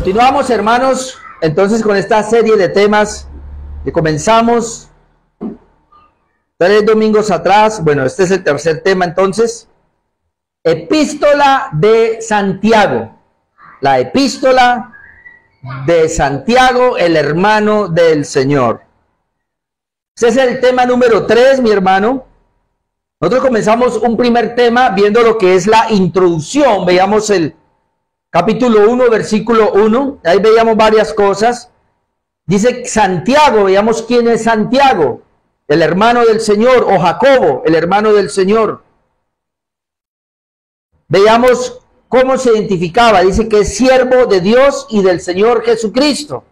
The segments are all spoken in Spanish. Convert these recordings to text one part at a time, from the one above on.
Continuamos, hermanos, entonces con esta serie de temas que comenzamos 3 domingos atrás. Bueno, este es el tercer tema entonces. Epístola de Santiago. La epístola de Santiago, el hermano del Señor. Ese es el tema número 3, mi hermano. Nosotros comenzamos un primer tema viendo lo que es la introducción. Veíamos el capítulo 1, versículo 1. Ahí veíamos varias cosas. Dice Santiago, veíamos quién es Santiago, el hermano del Señor, o Jacobo, el hermano del Señor. Veíamos cómo se identificaba. Dice que es siervo de Dios y del Señor Jesucristo.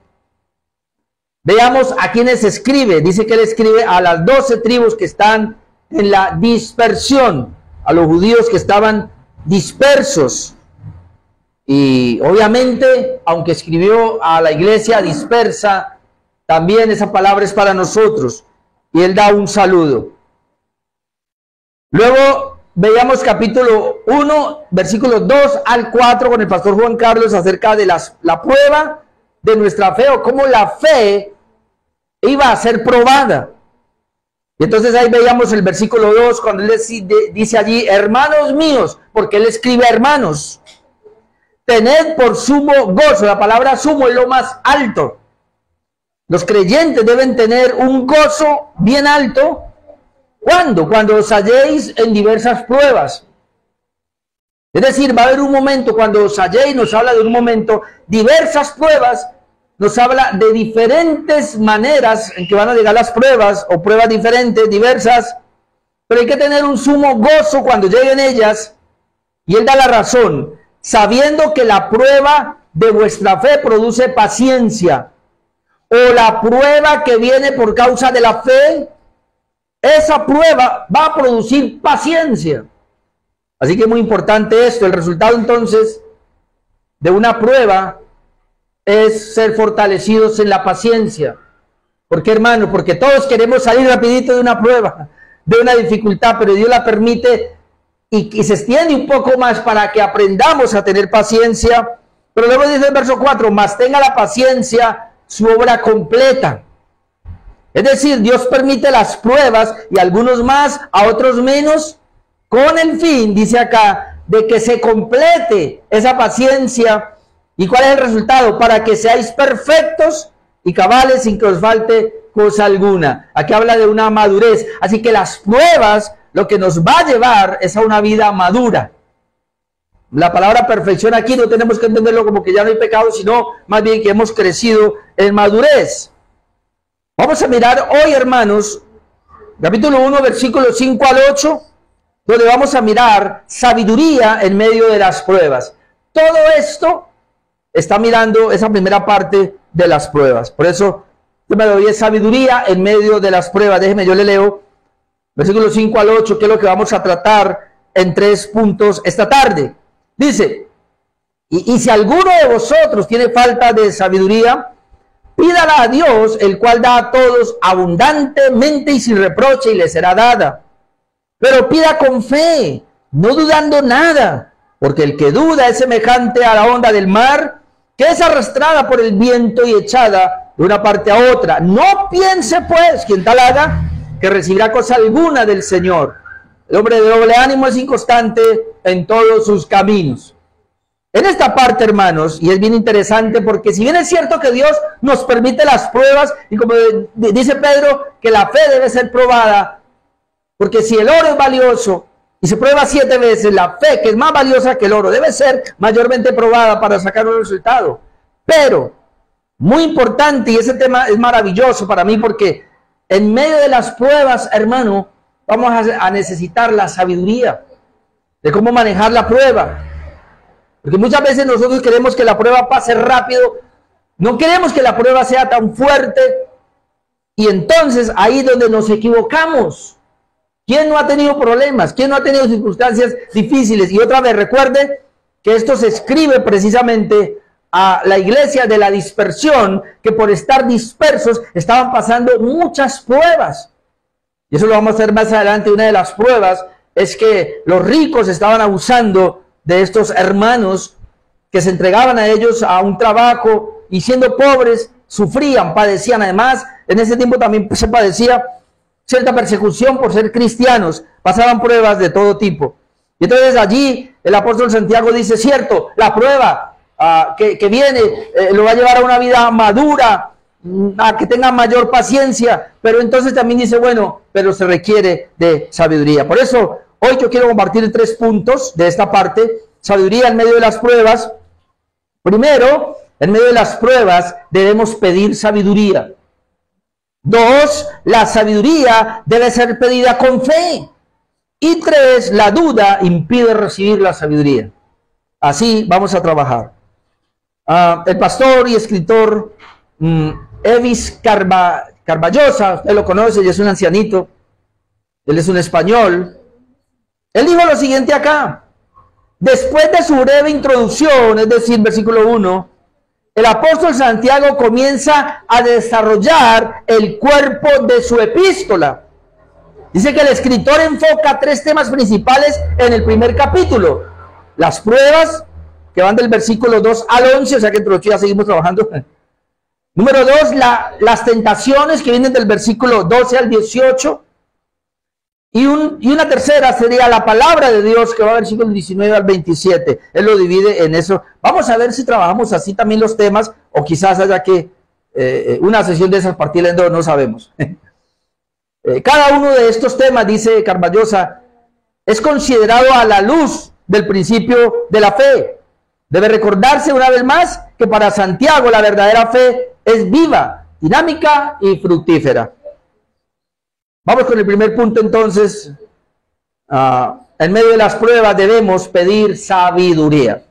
Veamos a quiénes escribe. Dice que él escribe a las 12 tribus que están en la dispersión, a los judíos que estaban dispersos. Y obviamente, aunque escribió a la iglesia dispersa, también esa palabra es para nosotros. Y él da un saludo. Luego veíamos capítulo 1, versículos 2 al 4 con el pastor Juan Carlos acerca de la prueba de nuestra fe, o cómo la fe iba a ser probada. Y entonces ahí veíamos el versículo 2 cuando él dice allí, hermanos míos, porque él escribe hermanos. Tened por sumo gozo. La palabra sumo es lo más alto. Los creyentes deben tener un gozo bien alto. ¿Cuándo? Cuando os halléis en diversas pruebas. Es decir, va a haber un momento, cuando os halléis, nos habla de un momento, diversas pruebas, nos habla de diferentes maneras en que van a llegar las pruebas, o pruebas diferentes, diversas, pero hay que tener un sumo gozo cuando lleguen ellas, y él da la razón, sabiendo que la prueba de vuestra fe produce paciencia, o la prueba que viene por causa de la fe, esa prueba va a producir paciencia. Así que es muy importante esto. El resultado entonces de una prueba es ser fortalecidos en la paciencia. ¿Por qué, hermano? Porque todos queremos salir rapidito de una prueba, de una dificultad, pero Dios la permite y se extiende un poco más para que aprendamos a tener paciencia. Pero luego dice el verso 4, mas tenga la paciencia su obra completa. Es decir, Dios permite las pruebas, y algunos más, a otros menos, con el fin, dice acá, de que se complete esa paciencia. ¿Y cuál es el resultado? Para que seáis perfectos y cabales sin que os falte cosa alguna. Aquí habla de una madurez. Así que las pruebas lo que nos va a llevar es a una vida madura. La palabra perfección aquí no tenemos que entenderlo como que ya no hay pecado, sino más bien que hemos crecido en madurez. Vamos a mirar hoy, hermanos, capítulo 1, versículos 5 al 8, donde vamos a mirar sabiduría en medio de las pruebas. Todo esto está mirando esa primera parte de las pruebas. Por eso, yo me doy sabiduría en medio de las pruebas. Déjeme, yo le leo versículos 5 al 8, que es lo que vamos a tratar en 3 puntos esta tarde. Dice, y si alguno de vosotros tiene falta de sabiduría, pídala a Dios, el cual da a todos abundantemente y sin reproche, y le será dada. Pero pida con fe, no dudando nada, porque el que duda es semejante a la onda del mar, que es arrastrada por el viento y echada de una parte a otra. No piense pues, quien tal haga, que recibirá cosa alguna del Señor. El hombre de doble ánimo es inconstante en todos sus caminos. En esta parte, hermanos, y es bien interesante, porque si bien es cierto que Dios nos permite las pruebas, y como dice Pedro, que la fe debe ser probada, porque si el oro es valioso y se prueba 7 veces, la fe, que es más valiosa que el oro, debe ser mayormente probada para sacar un resultado. Pero, muy importante, y ese tema es maravilloso para mí, porque en medio de las pruebas, hermano, vamos a necesitar la sabiduría de cómo manejar la prueba. Porque muchas veces nosotros queremos que la prueba pase rápido, no queremos que la prueba sea tan fuerte, y entonces ahí es donde nos equivocamos. ¿Quién no ha tenido problemas? ¿Quién no ha tenido circunstancias difíciles? Y otra vez recuerde que esto se escribe precisamente a la iglesia de la dispersión, que por estar dispersos estaban pasando muchas pruebas. Y eso lo vamos a ver más adelante. Una de las pruebas es que los ricos estaban abusando de estos hermanos que se entregaban a ellos a un trabajo y siendo pobres, sufrían, padecían. Además, en ese tiempo también se padecía cierta persecución por ser cristianos, pasaban pruebas de todo tipo. Y entonces allí el apóstol Santiago dice, cierto, la prueba que viene lo va a llevar a una vida madura, a que tenga mayor paciencia, pero entonces también dice, bueno, pero se requiere de sabiduría. Por eso, hoy yo quiero compartir 3 puntos de esta parte: sabiduría en medio de las pruebas. Primero, en medio de las pruebas debemos pedir sabiduría. 2, la sabiduría debe ser pedida con fe. Y 3, la duda impide recibir la sabiduría. Así vamos a trabajar. El pastor y escritor Evis Carballosa, usted lo conoce, y es un ancianito, él es un español. Él dijo lo siguiente acá: después de su breve introducción, es decir, versículo 1, el apóstol Santiago comienza a desarrollar el cuerpo de su epístola. Dice que el escritor enfoca 3 temas principales en el primer capítulo: las pruebas, que van del versículo 2 al 11, o sea que entre 8 ya seguimos trabajando. Número 2, las tentaciones, que vienen del versículo 12 al 18. Y una tercera sería la palabra de Dios, que va del versículo 19 al 27. Él lo divide en eso. Vamos a ver si trabajamos así también los temas, o quizás haya que una sesión de esas partirla en 2, no sabemos. Cada uno de estos temas, dice Carballosa, es considerado a la luz del principio de la fe. Debe recordarse una vez más que para Santiago la verdadera fe es viva, dinámica y fructífera. Vamos con el primer punto entonces. En medio de las pruebas debemos pedir sabiduría.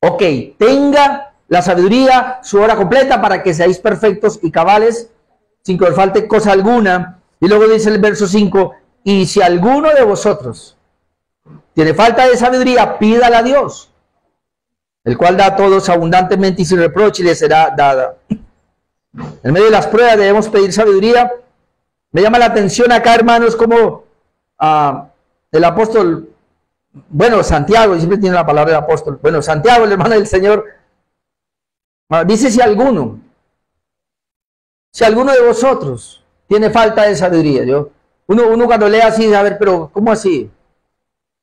Ok, tenga la sabiduría su hora completa para que seáis perfectos y cabales, sin que os falte cosa alguna. Y luego dice el verso 5, y si alguno de vosotros tiene falta de sabiduría, pídala a Dios, el cual da a todos abundantemente y sin reproche, y le será dada. En medio de las pruebas debemos pedir sabiduría. Me llama la atención acá, hermanos, como el apóstol, bueno, Santiago, y siempre tiene la palabra del apóstol, bueno, Santiago, el hermano del Señor, dice si alguno de vosotros tiene falta de sabiduría. Uno cuando lee así, a ver, pero ¿cómo así?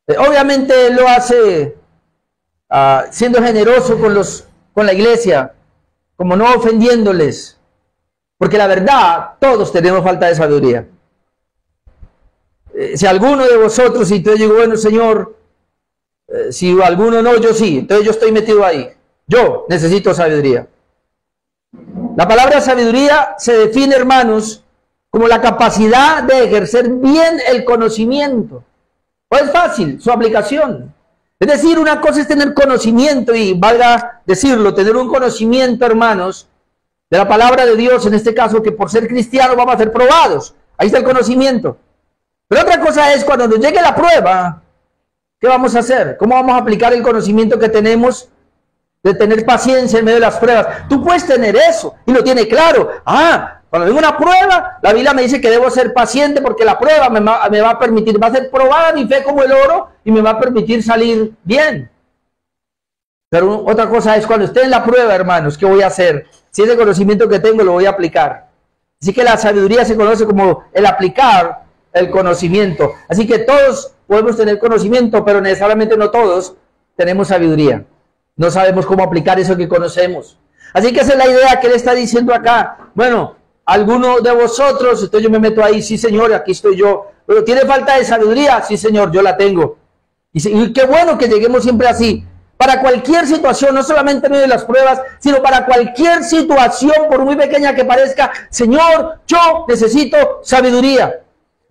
Obviamente él lo hace siendo generoso con la iglesia, como no ofendiéndoles, porque la verdad, todos tenemos falta de sabiduría. Si alguno de vosotros, y entonces digo, bueno, Señor, si alguno no, yo sí, entonces yo estoy metido ahí. Yo necesito sabiduría. La palabra sabiduría se define, hermanos, como la capacidad de ejercer bien el conocimiento. Pues es fácil su aplicación. Es decir, una cosa es tener conocimiento, y valga decirlo, tener un conocimiento, hermanos, de la palabra de Dios, en este caso, que por ser cristianos vamos a ser probados. Ahí está el conocimiento. Pero otra cosa es cuando nos llegue la prueba, ¿qué vamos a hacer? ¿Cómo vamos a aplicar el conocimiento que tenemos de tener paciencia en medio de las pruebas? Tú puedes tener eso y lo tiene claro. Cuando venga una prueba, la Biblia me dice que debo ser paciente porque la prueba me va a permitir, va a ser probada mi fe como el oro y me va a permitir salir bien. Pero otra cosa es cuando esté en la prueba, hermanos, ¿qué voy a hacer? Si ese conocimiento que tengo lo voy a aplicar. Así que la sabiduría se conoce como el aplicar el conocimiento. Así que todos podemos tener conocimiento, pero necesariamente no todos tenemos sabiduría. No sabemos cómo aplicar eso que conocemos. Así que esa es la idea que él está diciendo acá. Bueno, alguno de vosotros, entonces yo me meto ahí, sí Señor, aquí estoy yo. Pero ¿tiene falta de sabiduría? Sí Señor, yo la tengo. Y qué bueno que lleguemos siempre así. Para cualquier situación, no solamente en medio de las pruebas, sino para cualquier situación, por muy pequeña que parezca, Señor, yo necesito sabiduría.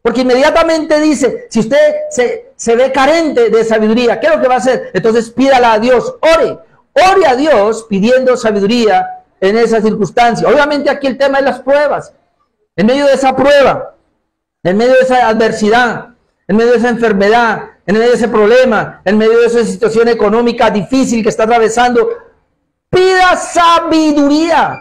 Porque inmediatamente dice, si usted se ve carente de sabiduría, ¿qué es lo que va a hacer? Entonces pídala a Dios, ore a Dios pidiendo sabiduría en esa circunstancia. Obviamente aquí el tema es las pruebas. En medio de esa prueba, en medio de esa adversidad, en medio de esa enfermedad, en medio de ese problema, en medio de esa situación económica difícil que está atravesando, pida sabiduría.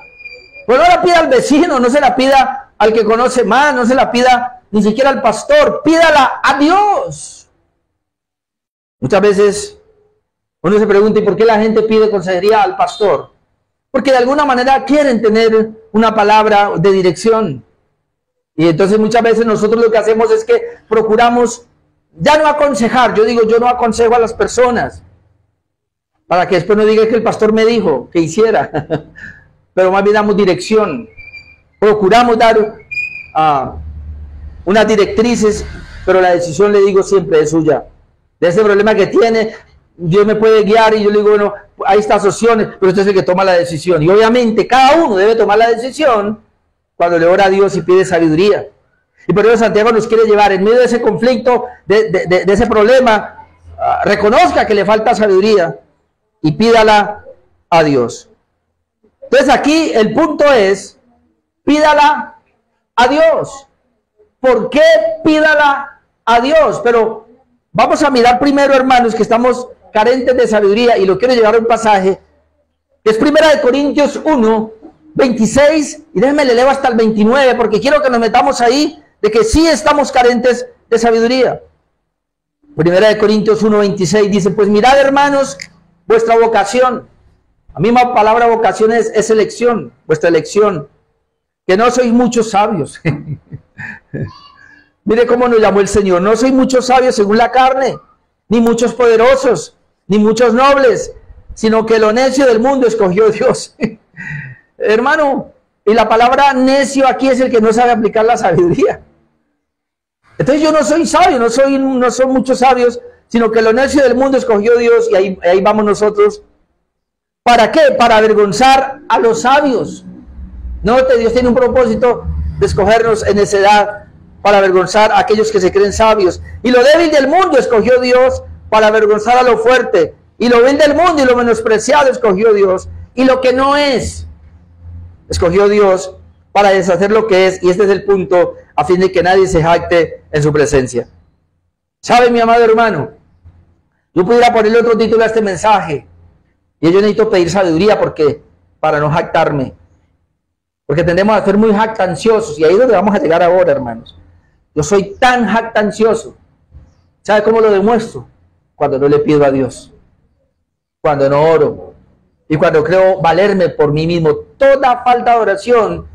Pues no la pida al vecino, no se la pida al que conoce más, no se la pida ni siquiera al pastor, pídala a Dios. Muchas veces Uno se pregunta, ¿y por qué la gente pide consejería al pastor? Porque de alguna manera quieren tener una palabra de dirección. Y entonces muchas veces nosotros lo que hacemos es que procuramos ya no aconsejar. Yo digo, yo no aconsejo a las personas, para que después no diga que el pastor me dijo que hiciera. Pero más bien damos dirección. Procuramos dar unas directrices, pero la decisión, le digo, siempre es suya. De ese problema que tiene, Dios me puede guiar y yo le digo, bueno, hay estas opciones, pero usted es el que toma la decisión. Y obviamente cada uno debe tomar la decisión cuando le ora a Dios y pide sabiduría. Y por eso Santiago nos quiere llevar en medio de ese conflicto, de ese problema, reconozca que le falta sabiduría y pídala a Dios. Entonces aquí el punto es, pídala a Dios. ¿Por qué pídala a Dios? Pero vamos a mirar primero, hermanos, que estamos carentes de sabiduría, y lo quiero llevar a un pasaje que es 1 Corintios 1, 26, y déjenme le leo hasta el 29, porque quiero que nos metamos ahí de que sí estamos carentes de sabiduría. 1 Corintios 1, 26 dice, pues mirad, hermanos, vuestra vocación. La misma palabra vocación es elección, vuestra elección, que no sois muchos sabios. Mire cómo nos llamó el Señor, no sois muchos sabios según la carne, ni muchos poderosos, ni muchos nobles, sino que lo necio del mundo escogió Dios. Hermano, y la palabra necio aquí es el que no sabe aplicar la sabiduría. Entonces yo no soy sabio, no son muchos sabios, sino que lo necio del mundo escogió Dios, y ahí vamos nosotros. ¿Para qué? Para avergonzar a los sabios. Note, Dios tiene un propósito de escogernos en necedad para avergonzar a aquellos que se creen sabios. Y lo débil del mundo escogió Dios para avergonzar a lo fuerte. Y lo vil del mundo y lo menospreciado escogió Dios. Y lo que no es, escogió Dios para deshacer lo que es. Y este es el punto, a fin de que nadie se jacte en su presencia. ¿Sabe, mi amado hermano? Yo pudiera ponerle otro título a este mensaje. Y yo necesito pedir sabiduría, porque para no jactarme. Porque tendemos a ser muy jactanciosos. Y ahí es donde vamos a llegar ahora, hermanos. Yo soy tan jactancioso. ¿Sabe cómo lo demuestro? Cuando no le pido a Dios. Cuando no oro. Y cuando creo valerme por mí mismo. Toda falta de oración.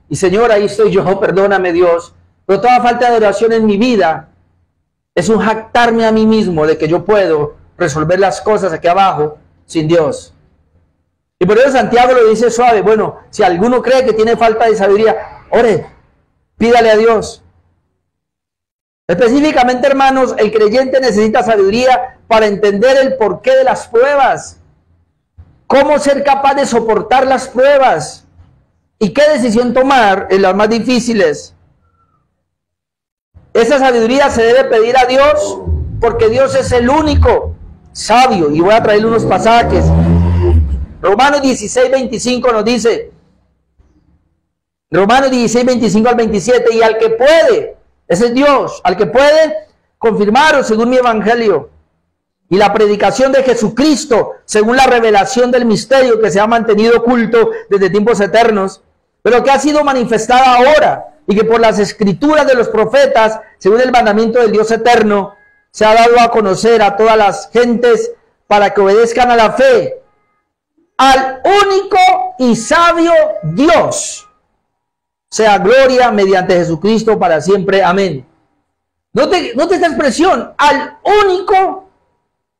Y Señor, ahí estoy yo, perdóname Dios. Pero toda falta de oración en mi vida es un jactarme a mí mismo de que yo puedo resolver las cosas aquí abajo sin Dios. Y por eso Santiago lo dice suave. Bueno, si alguno cree que tiene falta de sabiduría, ore, pídale a Dios. Específicamente, hermanos, el creyente necesita sabiduría para entender el porqué de las pruebas, cómo ser capaz de soportar las pruebas y qué decisión tomar en las más difíciles. Esa sabiduría se debe pedir a Dios, porque Dios es el único sabio. Y voy a traerle unos pasajes. Romanos 16, 25 nos dice, Romanos 16, 25 al 27, y al que puede, ese es Dios, al que puede confirmaros según mi evangelio y la predicación de Jesucristo, según la revelación del misterio que se ha mantenido oculto desde tiempos eternos, pero que ha sido manifestada ahora, y que por las escrituras de los profetas, según el mandamiento del Dios eterno, se ha dado a conocer a todas las gentes para que obedezcan a la fe, al único y sabio Dios, sea gloria mediante Jesucristo para siempre. Amén. Note esta expresión, al único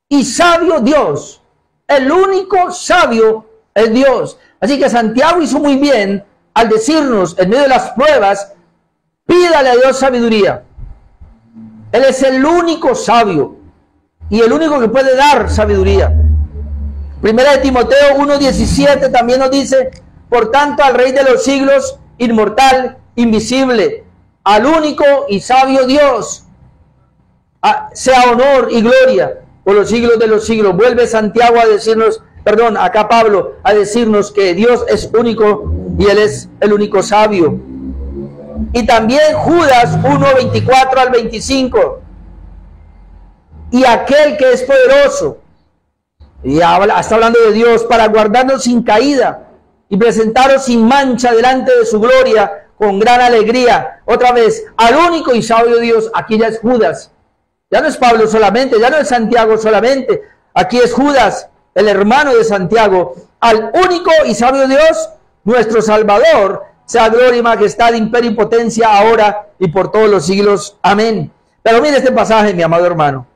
y sabio Dios. El único sabio es Dios. Así que Santiago hizo muy bien al decirnos en medio de las pruebas, pídale a Dios sabiduría. Él es el único sabio y el único que puede dar sabiduría. Primera de Timoteo 1:17 también nos dice, por tanto al Rey de los siglos, inmortal, invisible, al único y sabio Dios, sea honor y gloria por los siglos de los siglos. Vuelve Santiago a decirnos, perdón, acá Pablo, a decirnos que Dios es único y Él es el único sabio. Y también Judas 1:24 al 25. Y aquel que es poderoso, y está hablando de Dios, para guardarnos sin caída y presentaros sin mancha delante de su gloria con gran alegría. Otra vez, al único y sabio Dios. Aquí ya es Judas, ya no es Pablo solamente, ya no es Santiago solamente. Aquí es Judas, el hermano de Santiago. Al único y sabio Dios, nuestro Salvador, sea gloria y majestad, imperio y potencia, ahora y por todos los siglos. Amén. Pero mire este pasaje, mi amado hermano.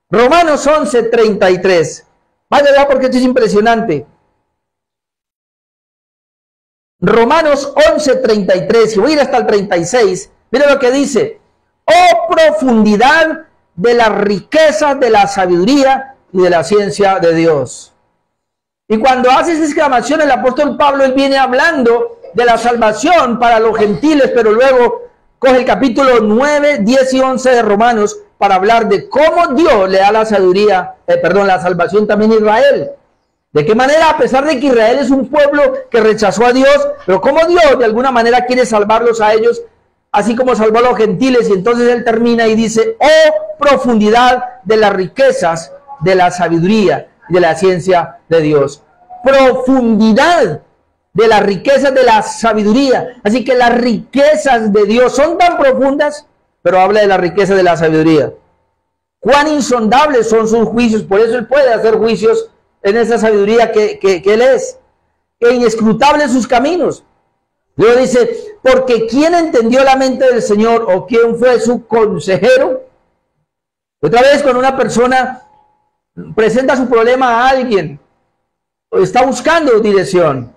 Romanos 11:33. Vaya ya porque esto es impresionante. Romanos 11:33. Y voy a ir hasta el 36. Mire lo que dice. Oh profundidad de la riqueza de la sabiduría y de la ciencia de Dios. Y cuando hace esa exclamación el apóstol Pablo, él viene hablando de la salvación para los gentiles, pero luego coge el capítulo 9, 10 y 11 de Romanos para hablar de cómo Dios le da la sabiduría, la salvación también a Israel. De qué manera, a pesar de que Israel es un pueblo que rechazó a Dios, pero cómo Dios de alguna manera quiere salvarlos a ellos, así como salvó a los gentiles. Y entonces él termina y dice, oh profundidad de las riquezas de la sabiduría y de la ciencia de Dios. Profundidad de las riquezas de la sabiduría. Así que las riquezas de Dios son tan profundas, pero habla de la riqueza de la sabiduría. Cuán insondables son sus juicios, por eso él puede hacer juicios en esa sabiduría que él es. E inescrutables sus caminos. Luego dice, porque ¿quién entendió la mente del Señor o quién fue su consejero? Otra vez, cuando una persona presenta su problema a alguien, está buscando dirección,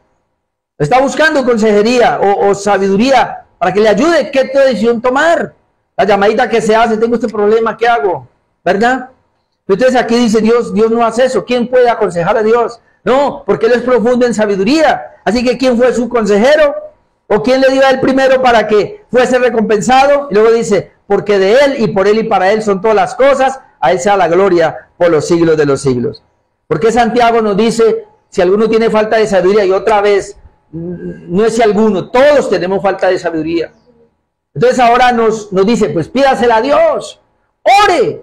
está buscando consejería o sabiduría para que le ayude qué decisión tomar. La llamadita que se hace, tengo este problema, ¿qué hago? ¿Verdad? Entonces aquí dice Dios no hace eso. ¿Quién puede aconsejar a Dios? No, porque Él es profundo en sabiduría. Así que ¿quién fue su consejero? ¿O quién le dio a Él primero para que fuese recompensado? Y luego dice, porque de Él y por Él y para Él son todas las cosas, a Él sea la gloria por los siglos de los siglos. Porque Santiago nos dice, si alguno tiene falta de sabiduría, y otra vez, no es si alguno, todos tenemos falta de sabiduría. Entonces ahora nos dice, pues pídasela a Dios, ore,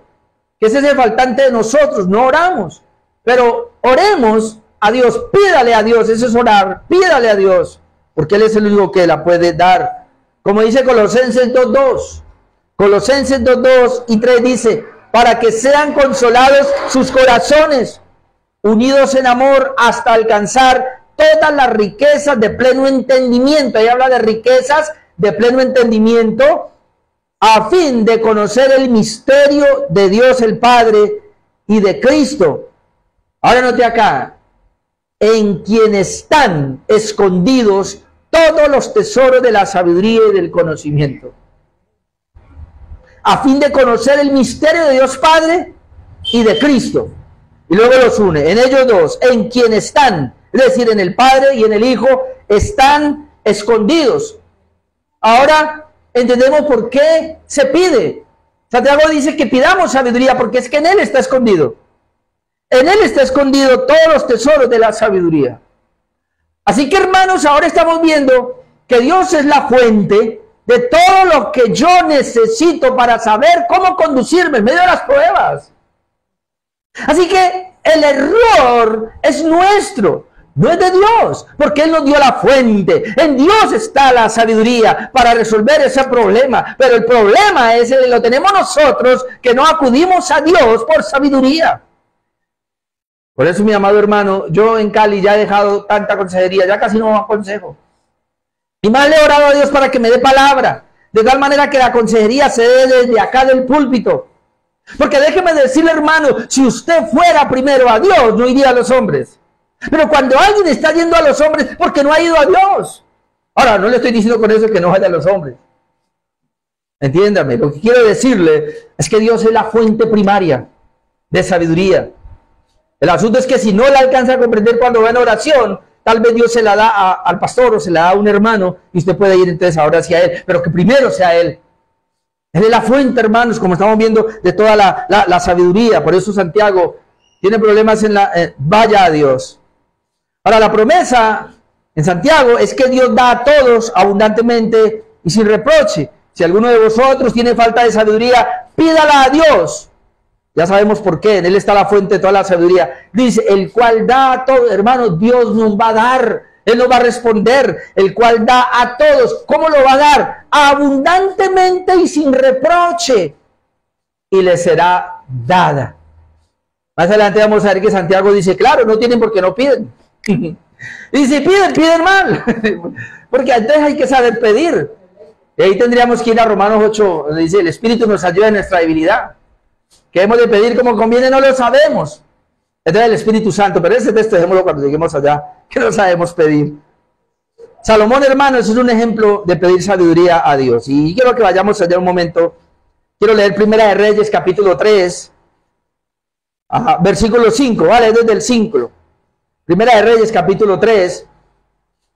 que ese es el faltante de nosotros, no oramos, pero oremos a Dios, pídale a Dios, eso es orar, pídale a Dios, porque Él es el único que la puede dar. Como dice Colosenses 2:2, Colosenses 2:2 y 3 dice, para que sean consolados sus corazones, unidos en amor hasta alcanzar todas las riquezas de pleno entendimiento. Ahí habla de riquezas de pleno entendimiento, a fin de conocer el misterio de Dios el Padre y de Cristo. Ahora note acá, en quien están escondidos todos los tesoros de la sabiduría y del conocimiento. A fin de conocer el misterio de Dios Padre y de Cristo. Y luego los une, en ellos dos, en quien están, es decir, en el Padre y en el Hijo, están escondidos. Ahora entendemos por qué se pide. Santiago dice que pidamos sabiduría porque es que en Él está escondido. En Él está escondido todos los tesoros de la sabiduría. Así que, hermanos, ahora estamos viendo que Dios es la fuente de todo lo que yo necesito para saber cómo conducirme en medio de las pruebas. Así que el error es nuestro, no es de Dios, porque Él nos dio la fuente. En Dios está la sabiduría para resolver ese problema, pero el problema es que lo tenemos nosotros, que no acudimos a Dios por sabiduría. Por eso, mi amado hermano, yo en Cali ya he dejado tanta consejería, ya casi no aconsejo. Y más le he orado a Dios para que me dé palabra, de tal manera que la consejería se dé desde acá del púlpito. Porque déjeme decirle, hermano, si usted fuera primero a Dios, no iría a los hombres. Pero cuando alguien está yendo a los hombres, porque no ha ido a Dios. Ahora, no le estoy diciendo con eso que no vaya a los hombres. Entiéndame, lo que quiero decirle es que Dios es la fuente primaria de sabiduría. El asunto es que si no la alcanza a comprender cuando va en oración, tal vez Dios se la da al pastor o se la da a un hermano y usted puede ir entonces ahora hacia Él, pero que primero sea Él. Él es la fuente, hermanos, como estamos viendo, de toda la sabiduría. Por eso Santiago tiene problemas en vaya a Dios. Ahora, la promesa en Santiago es que Dios da a todos abundantemente y sin reproche. Si alguno de vosotros tiene falta de sabiduría, pídala a Dios. Ya sabemos por qué. En Él está la fuente de toda la sabiduría. Dice, el cual da a todos, hermanos, Dios nos va a dar. Él nos va a responder, el cual da a todos. ¿Cómo lo va a dar? Abundantemente y sin reproche. Y le será dada. Más adelante vamos a ver que Santiago dice, claro, no tienen porque no piden. Y si piden, piden mal. Porque antes hay que saber pedir. Y ahí tendríamos que ir a Romanos 8, donde dice, el Espíritu nos ayuda en nuestra debilidad. Que hemos de pedir como conviene, no lo sabemos. Entonces el Espíritu Santo, pero ese texto dejémoslo cuando lleguemos allá, que no sabemos pedir. Salomón, hermanos, es un ejemplo de pedir sabiduría a Dios. Y quiero que vayamos allá un momento. Quiero leer Primera de Reyes, capítulo 3, versículo 5, ¿vale? Desde el 5. Primera de Reyes, capítulo 3.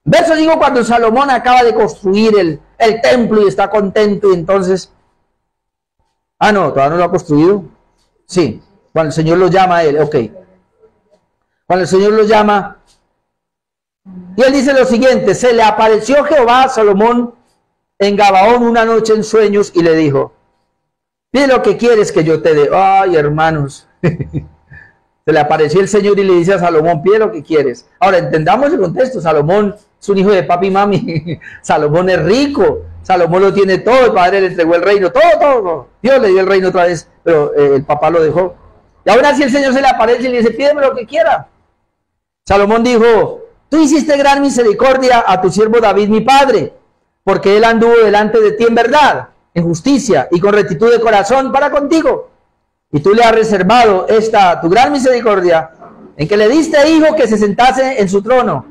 Verso 5, cuando Salomón acaba de construir el templo y está contento, y entonces... Ah, no, todavía no lo ha construido. Sí, cuando el Señor lo llama a él, ok. Cuando el Señor lo llama, y él dice lo siguiente, se le apareció Jehová a Salomón en Gabaón una noche en sueños y le dijo, pide lo que quieres que yo te dé. Ay, hermanos, se le apareció el Señor y le dice a Salomón, pide lo que quieres. Ahora, entendamos el contexto, Salomón es un hijo de papi y mami, Salomón es rico, Salomón lo tiene todo, el padre le entregó el reino, todo. Dios le dio el reino otra vez, pero el papá lo dejó. Y aún así el Señor se le aparece y le dice, pídeme lo que quiera. Salomón dijo, tú hiciste gran misericordia a tu siervo David, mi padre, porque él anduvo delante de ti en verdad, en justicia y con rectitud de corazón para contigo. Y tú le has reservado esta tu gran misericordia, en que le diste hijo que se sentase en su trono.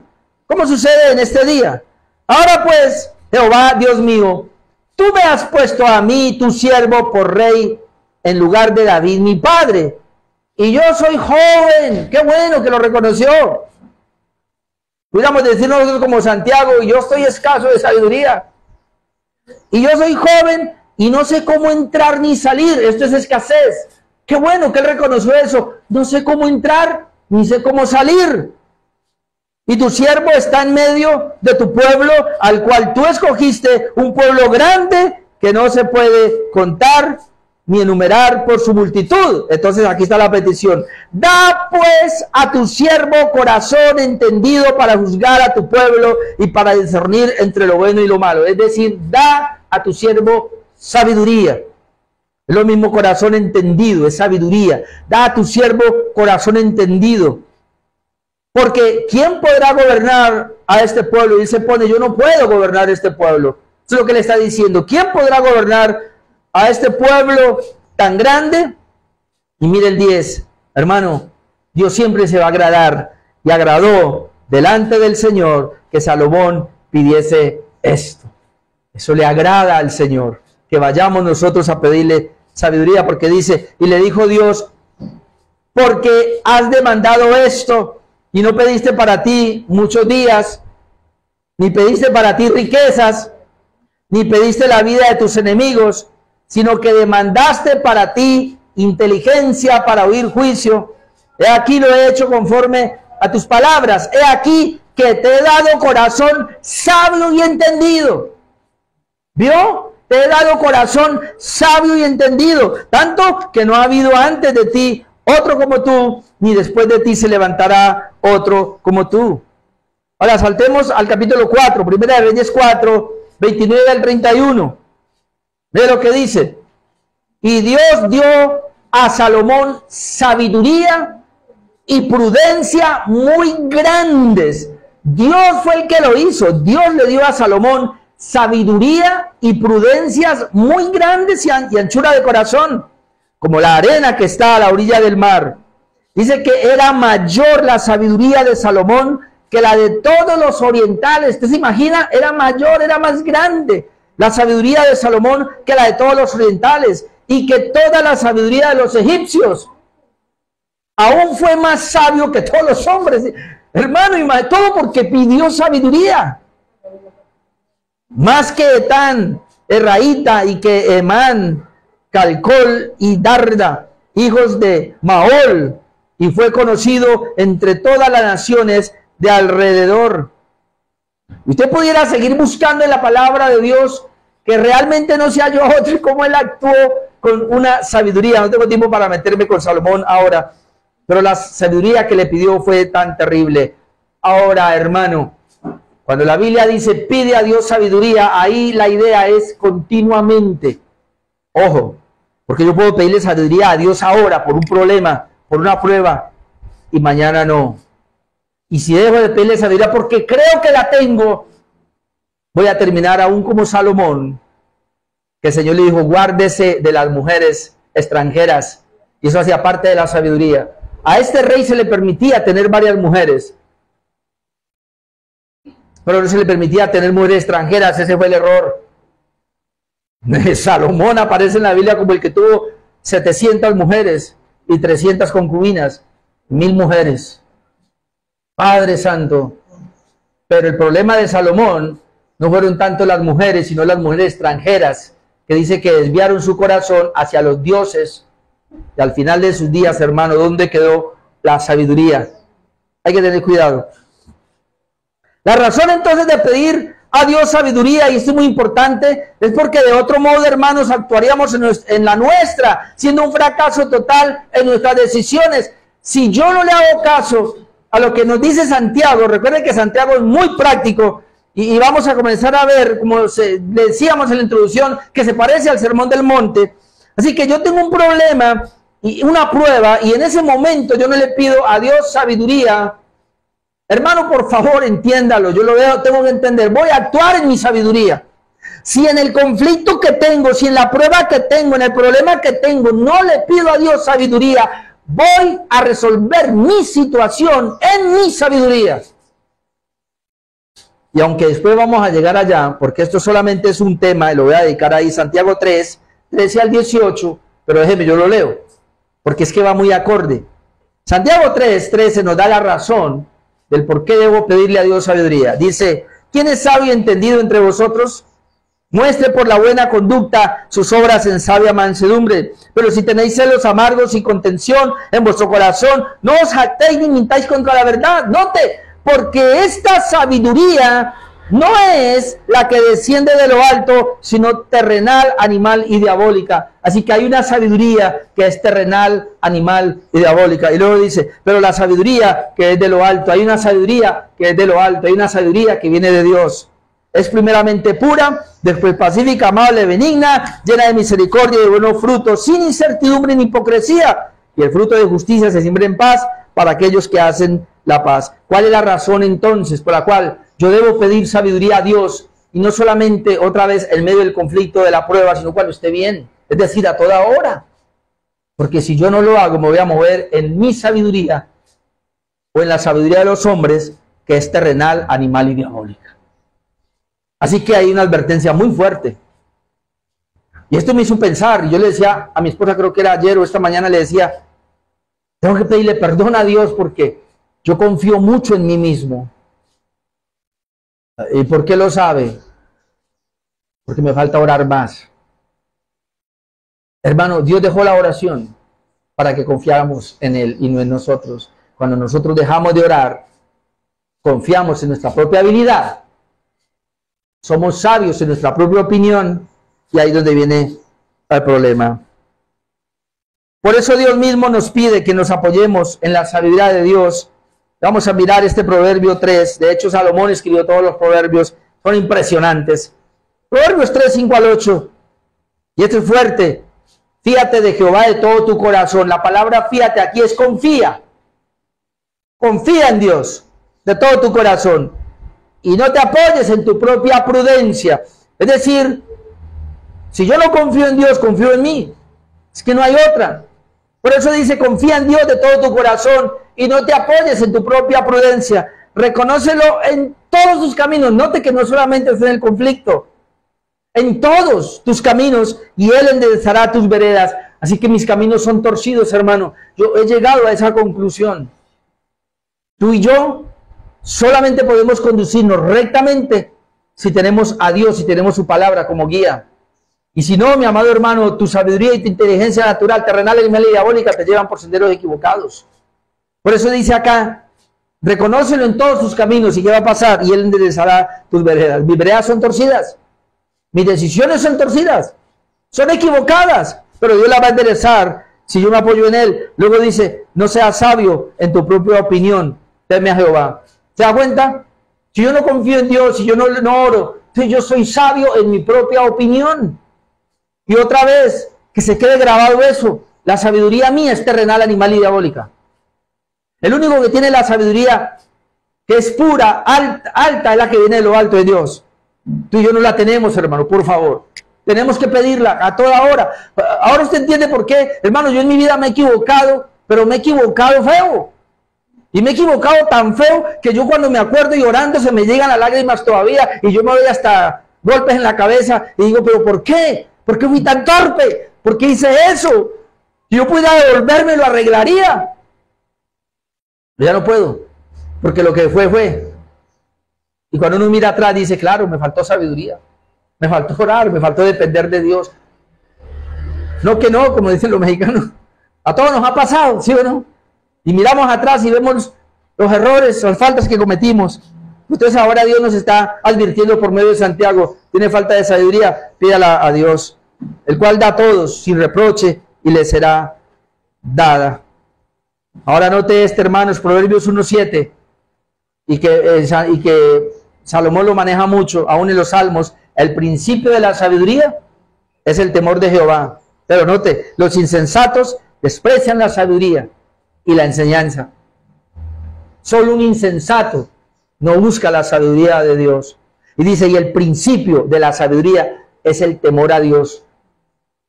¿Cómo sucede en este día? Ahora pues, Jehová, Dios mío, tú me has puesto a mí, tu siervo, por rey, en lugar de David, mi padre. Y yo soy joven. Qué bueno que lo reconoció. Pudiéramos decir nosotros como Santiago, y yo estoy escaso de sabiduría. Y yo soy joven y no sé cómo entrar ni salir. Esto es escasez. Qué bueno que él reconoció eso. No sé cómo entrar ni sé cómo salir. Y tu siervo está en medio de tu pueblo, al cual tú escogiste, un pueblo grande que no se puede contar ni enumerar por su multitud. Entonces aquí está la petición. Da pues a tu siervo corazón entendido para juzgar a tu pueblo y para discernir entre lo bueno y lo malo. Es decir, da a tu siervo sabiduría. Es lo mismo corazón entendido, es sabiduría. Da a tu siervo corazón entendido. Porque ¿quién podrá gobernar a este pueblo? Y él se pone, yo no puedo gobernar este pueblo. Eso es lo que le está diciendo. ¿Quién podrá gobernar a este pueblo tan grande? Y mire el 10, hermano, Dios siempre se va a agradar, y agradó delante del Señor que Salomón pidiese esto. Eso le agrada al Señor, que vayamos nosotros a pedirle sabiduría, porque dice, y le dijo Dios, porque has demandado esto, y no pediste para ti muchos días, ni pediste para ti riquezas, ni pediste la vida de tus enemigos, sino que demandaste para ti inteligencia para oír juicio. He aquí lo he hecho conforme a tus palabras. He aquí que te he dado corazón sabio y entendido. ¿Vio? Te he dado corazón sabio y entendido, tanto que no ha habido antes de ti otro como tú, ni después de ti se levantará otro como tú. Ahora saltemos al capítulo 4, Primera de Reyes 4, 29 al 31. Ve lo que dice. Y Dios dio a Salomón sabiduría y prudencia muy grandes. Dios fue el que lo hizo. Dios le dio a Salomón sabiduría y prudencias muy grandes y anchura de corazón, como la arena que está a la orilla del mar. Dice que era mayor la sabiduría de Salomón que la de todos los orientales. ¿Usted se imagina? Era mayor, era más grande la sabiduría de Salomón que la de todos los orientales, y que toda la sabiduría de los egipcios. Aún fue más sabio que todos los hombres. Hermano, y todo porque pidió sabiduría. Más que Etán, Erraíta, y que Emán, Calcol y Darda, hijos de Maol, y fue conocido entre todas las naciones de alrededor. Usted pudiera seguir buscando en la palabra de Dios que realmente no se halló otro, como él actuó con una sabiduría. No tengo tiempo para meterme con Salomón ahora, pero la sabiduría que le pidió fue tan terrible. Ahora, hermano, cuando la Biblia dice pide a Dios sabiduría, ahí la idea es continuamente. Ojo, porque yo puedo pedirle sabiduría a Dios ahora por un problema, por una prueba y mañana no. Y si dejo de pedirle sabiduría porque creo que la tengo, voy a terminar aún como Salomón, que el Señor le dijo, guárdese de las mujeres extranjeras. Y eso hacía parte de la sabiduría. A este rey se le permitía tener varias mujeres, pero no se le permitía tener mujeres extranjeras. Ese fue el error. Salomón aparece en la Biblia como el que tuvo 700 mujeres y 300 concubinas, 1000 mujeres. Padre Santo. Pero el problema de Salomón no fueron tanto las mujeres, sino las mujeres extranjeras, que dice que desviaron su corazón hacia los dioses. Y al final de sus días, hermano, ¿dónde quedó la sabiduría? Hay que tener cuidado. La razón entonces de pedir a Dios sabiduría, y esto es muy importante, es porque de otro modo, hermanos, actuaríamos en la nuestra, siendo un fracaso total en nuestras decisiones. Si yo no le hago caso a lo que nos dice Santiago, recuerden que Santiago es muy práctico, y vamos a comenzar a ver, como le decíamos en la introducción, que se parece al Sermón del Monte. Así que yo tengo un problema y una prueba, y en ese momento yo no le pido a Dios sabiduría. Hermano, por favor, entiéndalo. Yo lo veo, tengo que entender. Voy a actuar en mi sabiduría. Si en el conflicto que tengo, si en la prueba que tengo, en el problema que tengo, no le pido a Dios sabiduría, voy a resolver mi situación en mi sabiduría. Y aunque después vamos a llegar allá, porque esto solamente es un tema, y lo voy a dedicar ahí, Santiago 3, 13 al 18, pero déjeme, yo lo leo, porque es que va muy acorde. Santiago 3, 13 nos da la razón del por qué debo pedirle a Dios sabiduría. Dice, ¿quién es sabio y entendido entre vosotros? Muestre por la buena conducta sus obras en sabia mansedumbre. Pero si tenéis celos amargos y contención en vuestro corazón, no os jactéis ni mintáis contra la verdad. Note, porque esta sabiduría no es la que desciende de lo alto, sino terrenal, animal y diabólica. Así que hay una sabiduría que es terrenal, animal y diabólica. Y luego dice, pero la sabiduría que es de lo alto, hay una sabiduría que es de lo alto, hay una sabiduría que viene de Dios. Es primeramente pura, después pacífica, amable, benigna, llena de misericordia y de buenos frutos, sin incertidumbre ni hipocresía. Y el fruto de justicia se siembra en paz para aquellos que hacen la paz. ¿Cuál es la razón entonces por la cual yo debo pedir sabiduría a Dios? Y no solamente otra vez en medio del conflicto, de la prueba, sino cuando esté bien, es decir, a toda hora. Porque si yo no lo hago, me voy a mover en mi sabiduría o en la sabiduría de los hombres, que es terrenal, animal y diabólica. Así que hay una advertencia muy fuerte. Y esto me hizo pensar, y yo le decía a mi esposa, creo que era ayer o esta mañana, le decía, tengo que pedirle perdón a Dios porque yo confío mucho en mí mismo. ¿Y por qué lo sabe? Porque me falta orar más. Hermano, Dios dejó la oración para que confiáramos en Él y no en nosotros. Cuando nosotros dejamos de orar, confiamos en nuestra propia habilidad. Somos sabios en nuestra propia opinión y ahí es donde viene el problema. Por eso Dios mismo nos pide que nos apoyemos en la sabiduría de Dios. Vamos a mirar este Proverbio 3. De hecho, Salomón escribió todos los proverbios. Son impresionantes. Proverbios 3, 5 al 8. Y esto es fuerte. Fíate de Jehová de todo tu corazón. La palabra fíate aquí es confía. Confía en Dios de todo tu corazón. Y no te apoyes en tu propia prudencia. Es decir, si yo no confío en Dios, confío en mí. Es que no hay otra. Por eso dice, confía en Dios de todo tu corazón y no te apoyes en tu propia prudencia. Reconócelo en todos tus caminos. Note que no solamente es en el conflicto. En todos tus caminos y Él enderezará tus veredas. Así que mis caminos son torcidos, hermano. Yo he llegado a esa conclusión. Tú y yo solamente podemos conducirnos rectamente si tenemos a Dios, si tenemos su palabra como guía. Y si no, mi amado hermano, tu sabiduría y tu inteligencia natural, terrenal, animal y diabólica te llevan por senderos equivocados. Por eso dice acá, reconócelo en todos tus caminos y ¿qué va a pasar? Y Él enderezará tus veredas. Mis veredas son torcidas. Mis decisiones son torcidas. Son equivocadas. Pero Dios las va a enderezar si yo me apoyo en Él. Luego dice, no seas sabio en tu propia opinión. Teme a Jehová. ¿Se da cuenta? Si yo no confío en Dios, si yo no oro, si yo soy sabio en mi propia opinión. Y otra vez, que se quede grabado eso. La sabiduría mía es terrenal, animal y diabólica. El único que tiene la sabiduría que es pura, alta, es la que viene de lo alto de Dios. Tú y yo no la tenemos, hermano, por favor. Tenemos que pedirla a toda hora. Ahora usted entiende por qué. Hermano, yo en mi vida me he equivocado, pero me he equivocado feo. Y me he equivocado tan feo que yo cuando me acuerdo llorando se me llegan las lágrimas todavía y yo me doy hasta golpes en la cabeza y digo, ¿pero por qué? ¿Por qué fui tan torpe? ¿Por qué hice eso? Si yo pudiera devolverme, lo arreglaría. Pero ya no puedo, porque lo que fue, fue. Y cuando uno mira atrás dice, claro, me faltó sabiduría. Me faltó orar, me faltó depender de Dios. No que no, como dicen los mexicanos. A todos nos ha pasado, ¿sí o no? Y miramos atrás y vemos los errores, las faltas que cometimos. Entonces ahora Dios nos está advirtiendo por medio de Santiago. Tiene falta de sabiduría, pídala a Dios, el cual da a todos sin reproche y le será dada. Ahora note este, hermanos, Proverbios 1:7, y que Salomón lo maneja mucho, aún en los Salmos. El principio de la sabiduría es el temor de Jehová. Pero note, los insensatos desprecian la sabiduría y la enseñanza. Solo un insensato no busca la sabiduría de Dios. Y dice, y el principio de la sabiduría es el temor a Dios.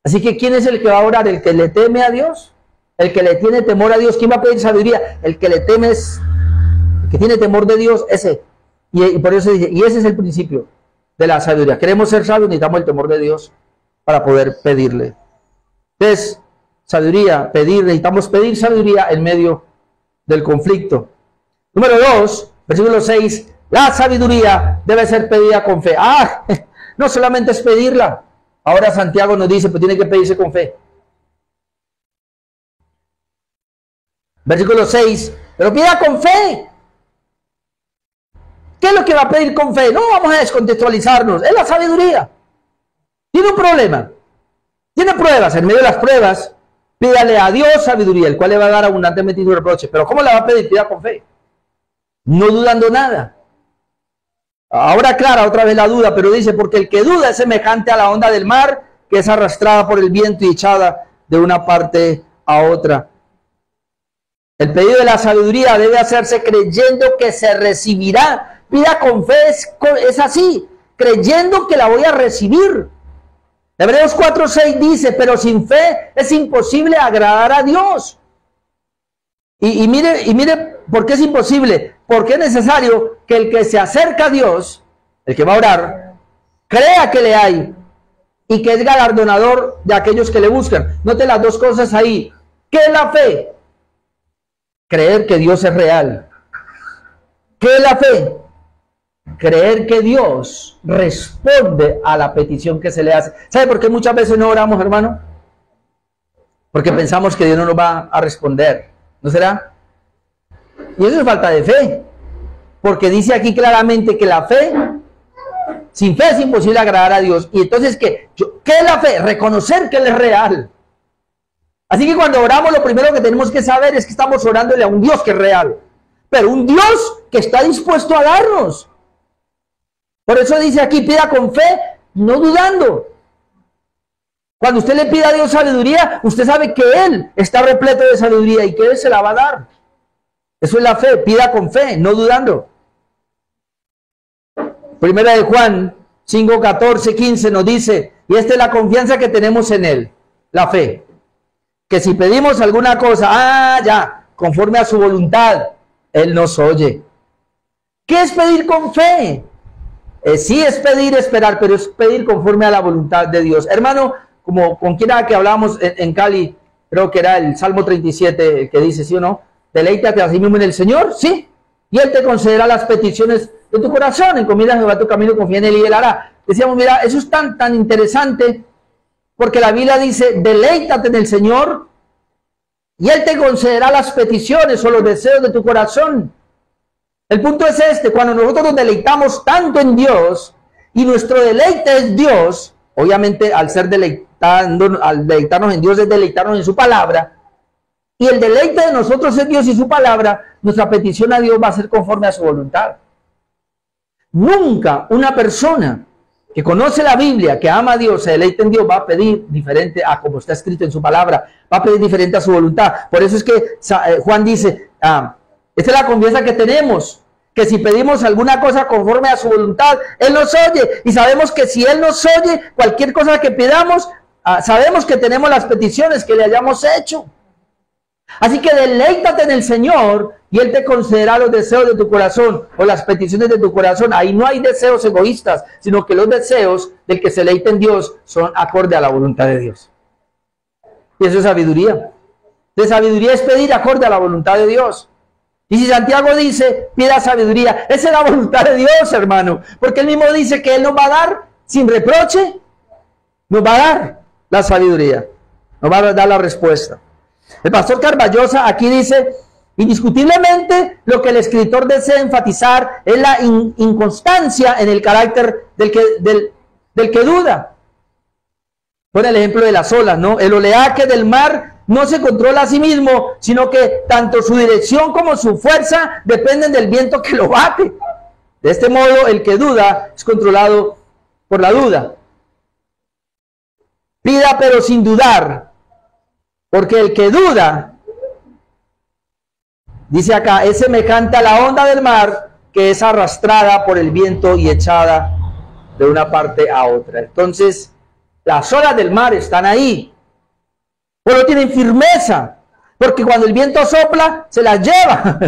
Así que, ¿quién es el que va a orar? ¿El que le teme a Dios? ¿El que le tiene temor a Dios? ¿Quién va a pedir sabiduría? El que le teme es, el que tiene temor de Dios, ese. Y por eso dice, y ese es el principio de la sabiduría. Queremos ser sabios, necesitamos el temor de Dios para poder pedirle. Entonces, sabiduría, pedir, necesitamos pedir sabiduría en medio del conflicto. Número 2, versículo 6, la sabiduría debe ser pedida con fe. No solamente es pedirla. Ahora Santiago nos dice, pues tiene que pedirse con fe. Versículo 6, pero pida con fe. ¿Qué es lo que va a pedir con fe? No vamos a descontextualizarnos, es la sabiduría. Tiene un problema, tiene pruebas, en medio de las pruebas, pídale a Dios sabiduría, el cual le va a dar abundantemente sin reproche. Pero ¿cómo la va a pedir? Pida con fe, no dudando nada. Ahora aclara otra vez la duda, pero dice, porque el que duda es semejante a la onda del mar, que es arrastrada por el viento y echada de una parte a otra. El pedido de la sabiduría debe hacerse creyendo que se recibirá. Pida con fe, es así, creyendo que la voy a recibir. Hebreos 4:6 dice, pero sin fe es imposible agradar a Dios. Y mire, ¿por qué es imposible? Porque es necesario que el que se acerca a Dios, el que va a orar, crea que le hay y que es galardonador de aquellos que le buscan. Note las dos cosas ahí. ¿Qué es la fe? Creer que Dios es real. ¿Qué es la fe? Creer que Dios responde a la petición que se le hace. ¿Sabe por qué muchas veces no oramos, hermano? Porque pensamos que Dios no nos va a responder. ¿No será? Y eso es falta de fe. Porque dice aquí claramente que la fe, sin fe es imposible agradar a Dios. Y entonces, ¿qué es la fe? Reconocer que Él es real. Así que cuando oramos, lo primero que tenemos que saber es que estamos orándole a un Dios que es real. Pero un Dios que está dispuesto a darnos. Por eso dice aquí, pida con fe, no dudando. Cuando usted le pida a Dios sabiduría, usted sabe que Él está repleto de sabiduría y que Él se la va a dar. Eso es la fe, pida con fe, no dudando. Primera de Juan 5, 14, 15 nos dice, y esta es la confianza que tenemos en Él, la fe. Que si pedimos alguna cosa, conforme a su voluntad, Él nos oye. ¿Qué es pedir con fe? Sí es pedir, esperar, pero es pedir conforme a la voluntad de Dios. Hermano, como con quien era que hablábamos en Cali, creo que era el Salmo 37 que dice, ¿sí o no? Deleítate a sí mismo en el Señor, sí, y Él te concederá las peticiones de tu corazón. Encomienda a Jehová tu camino, confía en Él y Él hará. Decíamos, mira, eso es tan interesante, porque la Biblia dice, deleítate en el Señor, y Él te concederá las peticiones o los deseos de tu corazón. El punto es este, cuando nosotros nos deleitamos tanto en Dios, y nuestro deleite es Dios, obviamente al deleitarnos en Dios es deleitarnos en su palabra, y el deleite de nosotros es Dios y su palabra, nuestra petición a Dios va a ser conforme a su voluntad. Nunca una persona que conoce la Biblia, que ama a Dios, se deleita en Dios, va a pedir diferente a como está escrito en su palabra, va a pedir diferente a su voluntad. Por eso es que Juan dice, esta es la confianza que tenemos, que si pedimos alguna cosa conforme a su voluntad, Él nos oye. Y sabemos que si Él nos oye, cualquier cosa que pidamos, sabemos que tenemos las peticiones que le hayamos hecho. Así que deleítate en el Señor y Él te concederá los deseos de tu corazón o las peticiones de tu corazón. Ahí no hay deseos egoístas, sino que los deseos del que se deleita en Dios son acorde a la voluntad de Dios. Y eso es sabiduría. De sabiduría es pedir acorde a la voluntad de Dios. Y si Santiago dice, pida sabiduría, esa es la voluntad de Dios, hermano. Porque Él mismo dice que Él nos va a dar sin reproche, nos va a dar la sabiduría, nos va a dar la respuesta. El pastor Carballosa aquí dice, indiscutiblemente lo que el escritor desea enfatizar es la inconstancia en el carácter del que duda. Pone el ejemplo de las olas, ¿no? El oleaje del mar no se controla a sí mismo, sino que tanto su dirección como su fuerza dependen del viento que lo bate. De este modo, el que duda es controlado por la duda. Pida pero sin dudar, porque el que duda, dice acá, es semejante a la onda del mar que es arrastrada por el viento y echada de una parte a otra. Entonces, las olas del mar están ahí, pero tienen firmeza, porque cuando el viento sopla, se las lleva,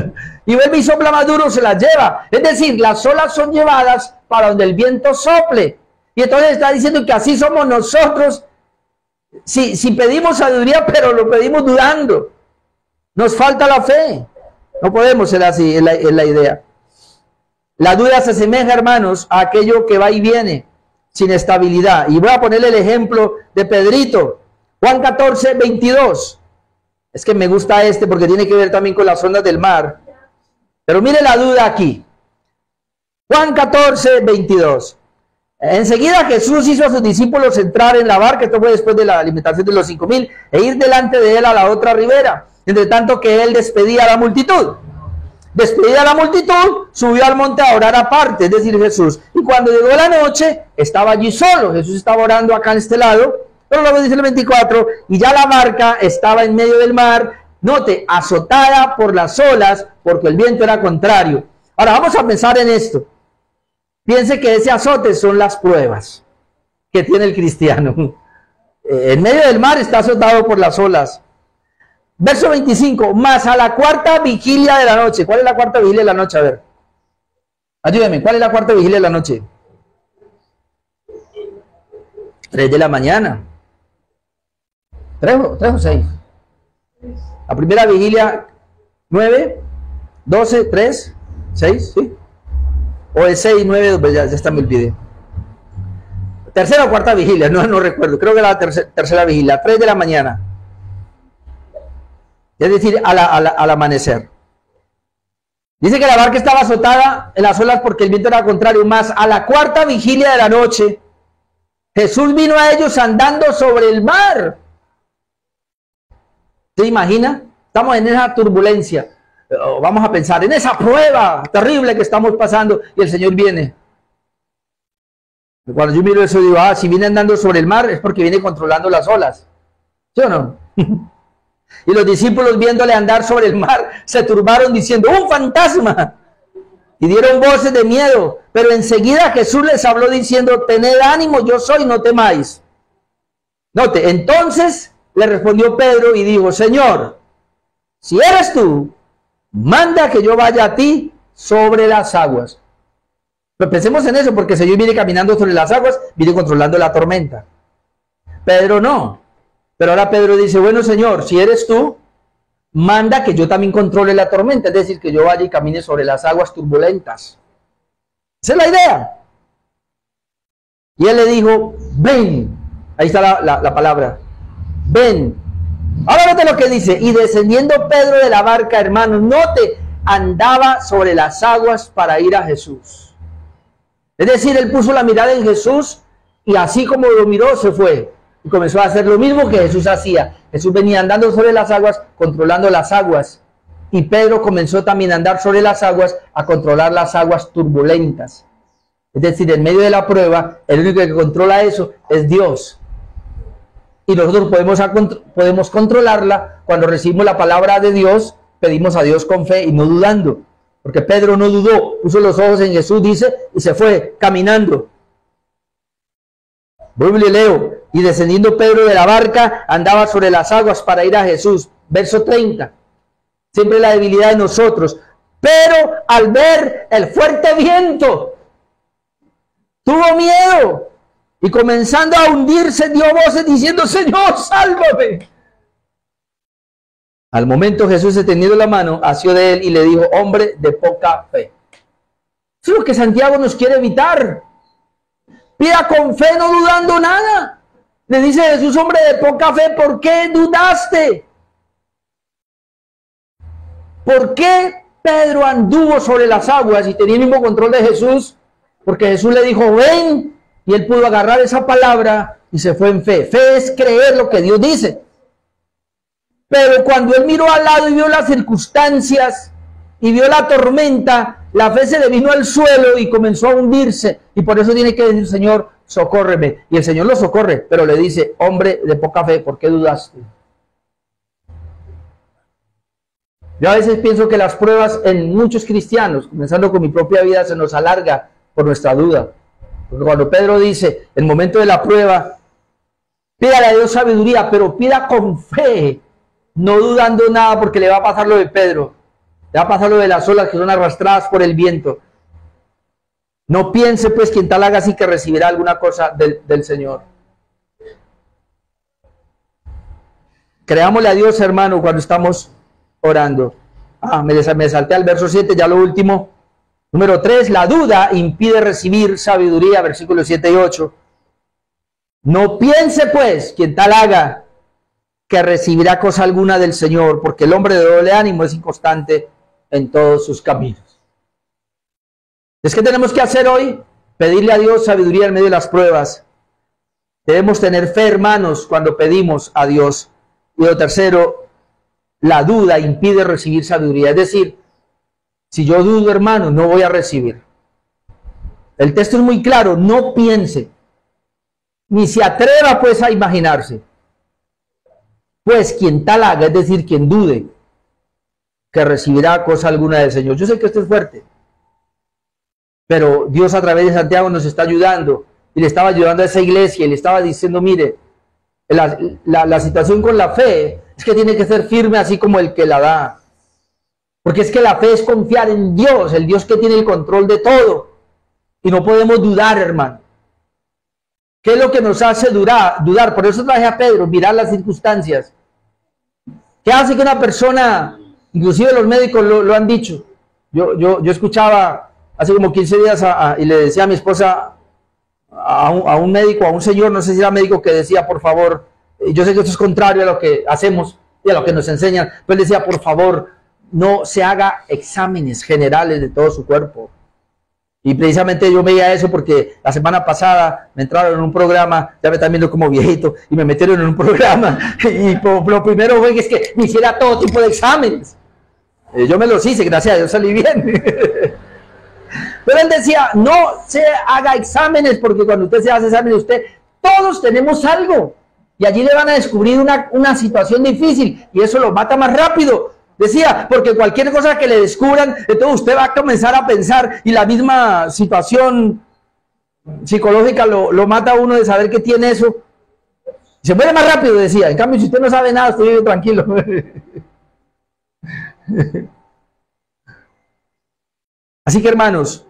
y vuelve y sopla más duro, se las lleva. Es decir, las olas son llevadas para donde el viento sople. Y entonces está diciendo que así somos nosotros, si pedimos sabiduría, pero lo pedimos dudando. Nos falta la fe. No podemos ser así, es la idea. La duda se asemeja, hermanos, a aquello que va y viene, sin estabilidad. Y voy a ponerle el ejemplo de Pedrito. Juan 14, 22. Es que me gusta porque tiene que ver también con las ondas del mar. Pero mire la duda aquí. Juan 14, 22. Enseguida Jesús hizo a sus discípulos entrar en la barca, esto fue después de la alimentación de los 5,000, e ir delante de él a la otra ribera, entre tanto que él despedía a la multitud. Despedida a la multitud, subió al monte a orar aparte, es decir, Jesús. Y cuando llegó la noche, estaba allí solo. Jesús estaba orando acá en este lado, pero luego dice el 24, y ya la barca estaba en medio del mar, note, azotada por las olas, porque el viento era contrario. Ahora vamos a pensar en esto. Piense que ese azote son las pruebas que tiene el cristiano. En medio del mar está azotado por las olas. Verso 25, más a la cuarta vigilia de la noche. ¿Cuál es la cuarta vigilia de la noche? A ver. Ayúdeme, ¿cuál es la cuarta vigilia de la noche? 3 de la mañana. ¿3 o 6? La primera vigilia, 9, 12, 3, 6, ¿sí? O el 6, 9, pues ya está, me olvidé. Tercera o cuarta vigilia, no recuerdo. Creo que la tercera vigilia, 3 de la mañana. Es decir, al amanecer. Dice que la barca estaba azotada en las olas porque el viento era contrario. Más a la cuarta vigilia de la noche, Jesús vino a ellos andando sobre el mar. ¿Se imagina? Estamos en esa turbulencia. Vamos a pensar en esa prueba terrible que estamos pasando y el Señor viene. Cuando yo miro eso digo, si viene andando sobre el mar es porque viene controlando las olas. ¿Sí o no? Y los discípulos viéndole andar sobre el mar se turbaron diciendo, ¡un fantasma! Y dieron voces de miedo, pero enseguida Jesús les habló diciendo, tened ánimo, yo soy, no temáis. Note, entonces le respondió Pedro y dijo, Señor, si eres tú, manda que yo vaya a ti sobre las aguas. Pero pensemos en eso, porque el Señor viene caminando sobre las aguas, viene controlando la tormenta. Pedro no. Pero ahora Pedro dice, bueno Señor, si eres tú, manda que yo también controle la tormenta, es decir, que yo vaya y camine sobre las aguas turbulentas. Esa es la idea. Y él le dijo, ven. Ahí está la palabra. Ven. Ahora note lo que dice. Y descendiendo Pedro de la barca, hermanos, note, andaba sobre las aguas para ir a Jesús. Es decir, él puso la mirada en Jesús y así como lo miró, se fue. Y comenzó a hacer lo mismo que Jesús hacía. Jesús venía andando sobre las aguas, controlando las aguas. Y Pedro comenzó también a andar sobre las aguas, a controlar las aguas turbulentas. Es decir, en medio de la prueba, el único que controla eso es Dios. Y nosotros podemos controlarla cuando recibimos la palabra de Dios, pedimos a Dios con fe y no dudando. Porque Pedro no dudó, puso los ojos en Jesús, dice, y se fue caminando. Vuelvo y leo. Y descendiendo Pedro de la barca, andaba sobre las aguas para ir a Jesús. Verso 30. Siempre la debilidad de nosotros. Pero al ver el fuerte viento, tuvo miedo. Y comenzando a hundirse, dio voces diciendo, Señor, sálvame. Al momento Jesús, extendiendo la mano, asió de él y le dijo, hombre de poca fe. Eso es lo que Santiago nos quiere evitar. Pida con fe, no dudando nada. Le dice Jesús, hombre de poca fe, ¿por qué dudaste? ¿Por qué Pedro anduvo sobre las aguas y tenía el mismo control de Jesús? Porque Jesús le dijo, ven, y él pudo agarrar esa palabra y se fue en fe. Fe es creer lo que Dios dice. Pero cuando él miró al lado y vio las circunstancias y vio la tormenta, la fe se le vino al suelo y comenzó a hundirse. Y por eso tiene que decir, Señor, socórreme. Y el Señor lo socorre, pero le dice, hombre de poca fe, ¿por qué dudaste? Yo a veces pienso que las pruebas en muchos cristianos, comenzando con mi propia vida, se nos alarga por nuestra duda. Porque cuando Pedro dice, el momento de la prueba, pídale a Dios sabiduría, pero pida con fe, no dudando nada, porque le va a pasar lo de Pedro. Le va a pasar lo de las olas que son arrastradas por el viento. No piense pues quien tal haga así que recibirá alguna cosa del Señor. Creámosle a Dios, hermano, cuando estamos orando. Me salté al verso 7, ya lo último. Número 3, la duda impide recibir sabiduría, versículos 7 y 8. No piense pues quien tal haga que recibirá cosa alguna del Señor, porque el hombre de doble ánimo es inconstante en todos sus caminos. ¿Es que tenemos que hacer hoy? Pedirle a Dios sabiduría en medio de las pruebas. Debemos tener fe, hermanos, cuando pedimos a Dios. Y lo tercero, la duda impide recibir sabiduría. Es decir, si yo dudo, hermano, no voy a recibir. El texto es muy claro, no piense, ni se atreva pues a imaginarse. Pues quien tal haga, es decir, quien dude, que recibirá cosa alguna del Señor. Yo sé que esto es fuerte, pero Dios a través de Santiago nos está ayudando, y le estaba ayudando a esa iglesia, y le estaba diciendo, mire, la situación con la fe es que tiene que ser firme así como el que la da. Porque es que la fe es confiar en Dios, el Dios que tiene el control de todo. Y no podemos dudar, hermano. ¿Qué es lo que nos hace dudar? Por eso traje a Pedro, mirar las circunstancias. ¿Qué hace que una persona, inclusive los médicos lo han dicho? Yo escuchaba hace como 15 días y le decía a mi esposa, a un médico, a un señor, no sé si era médico, que decía, por favor, yo sé que esto es contrario a lo que hacemos y a lo que nos enseñan, pero él decía, por favor, no se haga exámenes generales de todo su cuerpo. Y precisamente yo veía eso porque la semana pasada me entraron en un programa, ya me están viendo como viejito, y me metieron en un programa, y lo primero fue que es que me hiciera todo tipo de exámenes. Yo me los hice, gracias a Dios salí bien. Pero él decía, no se haga exámenes, porque cuando usted se hace exámenes, todos tenemos algo, y allí le van a descubrir una situación difícil, y eso lo mata más rápido. Decía, porque cualquier cosa que le descubran, entonces usted va a comenzar a pensar, y la misma situación psicológica lo mata a uno de saber que tiene eso. Se muere más rápido, decía. En cambio, si usted no sabe nada, usted vive tranquilo. Así que, hermanos,